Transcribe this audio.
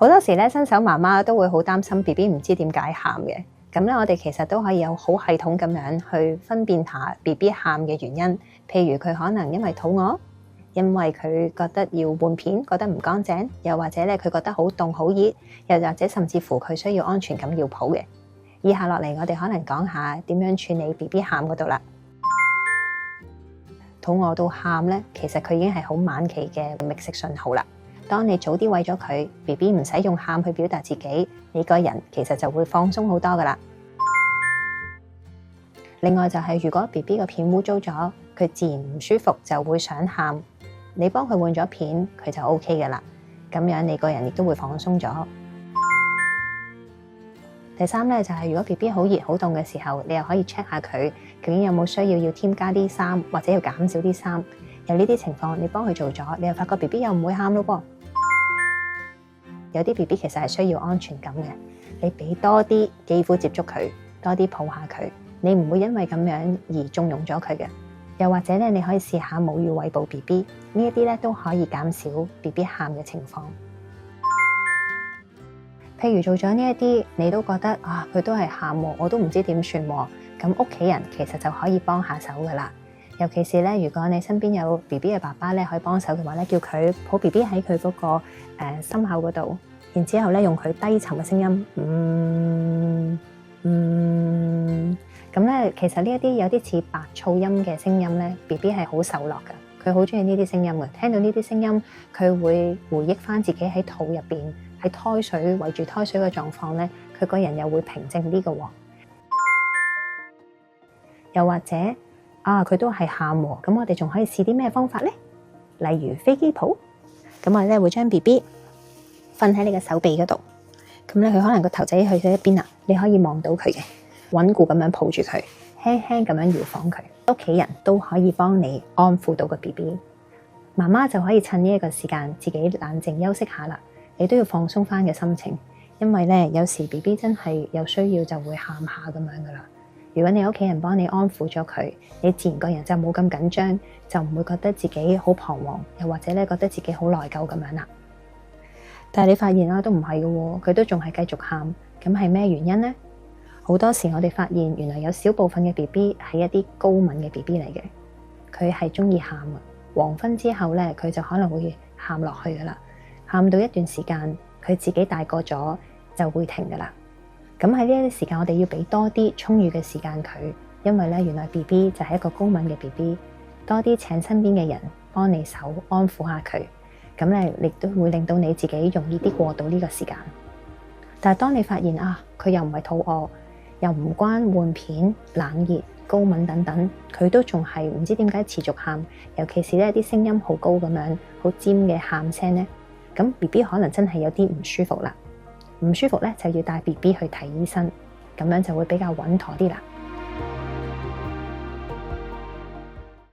好多時咧，新手媽媽都會好擔心 BB 唔知點解喊嘅。咁咧，我哋其實都可以有好系統咁樣去分辨下 BB 喊嘅原因。譬如佢可能因為肚餓，因為佢覺得要換片，覺得唔乾淨，又或者咧佢覺得好凍好熱，又或者甚至乎佢需要安全感要抱嘅。以下落嚟，我哋可能講下點樣處理 BB 喊嗰度啦。肚餓到喊咧，其實佢已經係好晚期嘅覓食信號啦。當你早啲餵咗佢 ，BB 唔使用喊去表達自己，你個人其實就會放鬆好多噶啦。另外就係如果 BB 個片污糟咗，佢自然唔舒服就會想喊，你幫佢換咗片，佢就 OK 噶啦。咁樣你個人亦都會放鬆咗。第三咧就係如果 BB 好熱好凍嘅時候，你又可以 check 下佢究竟有冇需要添加啲衫，或者要減少啲衫。有呢啲情況，你幫佢做咗，你又發覺 BB 又唔會喊咯噃。有啲 BB 其實係需要安全感嘅，你俾多啲肌膚接觸佢，多啲抱下佢，你唔會因為咁樣而縱容咗佢嘅。又或者咧，你可以試下母乳餵哺 BB， 呢一啲咧都可以減少 BB 喊嘅情況。譬如做咗呢一啲，你都覺得啊，佢都係喊，我都唔知點算喎。咁屋企人其實就可以幫下手噶啦。尤其是咧，如果你身邊有 BB 嘅爸爸咧，可以幫手嘅話咧，叫佢抱 BB 喺佢嗰個心口嗰度，然之後咧用佢低沉嘅聲音，咁咧其實呢一啲有啲似白噪音嘅聲音咧 ，BB 係好受落噶，佢好中意呢啲聲音嘅。聽到呢啲聲音，佢會回憶翻自己喺肚入邊喺胎水圍住胎水嘅狀況咧，佢個人又會平靜啲嘅。又或者佢都係喊喎，咁我哋仲可以試啲咩方法咧？例如飛機抱，咁我哋咧會將 BB 瞓喺你嘅手臂嗰度，咁咧佢可能個頭仔去咗一邊啦，你可以望到佢嘅，穩固咁樣抱住佢，輕輕咁樣搖晃佢。屋企人都可以幫你安撫到個 BB， 媽媽就可以趁呢一個時間自己冷靜休息下啦。你都要放鬆翻嘅心情，因為咧有時 BB 真係有需要就會喊下咁樣噶啦。如果你屋企人幫你安撫咗佢，你自然個人就冇咁緊張，就唔會覺得自己好彷徨，又或者咧覺得自己好內疚咁樣啦。但係你發現啦，都唔係嘅，佢都仲係繼續喊，咁係咩原因呢？好多時我哋發現，原來有少部分嘅 BB 係一啲高敏嘅 BB 嚟嘅，佢係中意喊啊。黃昏之後咧，佢就可能會喊落去噶啦，喊到一段時間，佢自己大個咗就會停噶啦。咁喺呢一啲時間，我哋要俾多啲充裕嘅時間佢，因為咧原來 BB 就係一個高敏嘅 BB， 多啲請身邊嘅人幫你手安撫下佢，咁咧亦都會令到你自己容易啲過到呢個時間。但係當你發現佢又唔係肚餓，又唔關換片、冷熱、高敏等等，佢都仲係唔知點解持續喊，尤其是咧啲聲音好高咁樣，好尖嘅喊聲咧，咁 BB 可能真係有啲唔舒服啦。唔舒服咧就要帶 BB 去睇醫生，咁樣就會比較穩妥啲啦。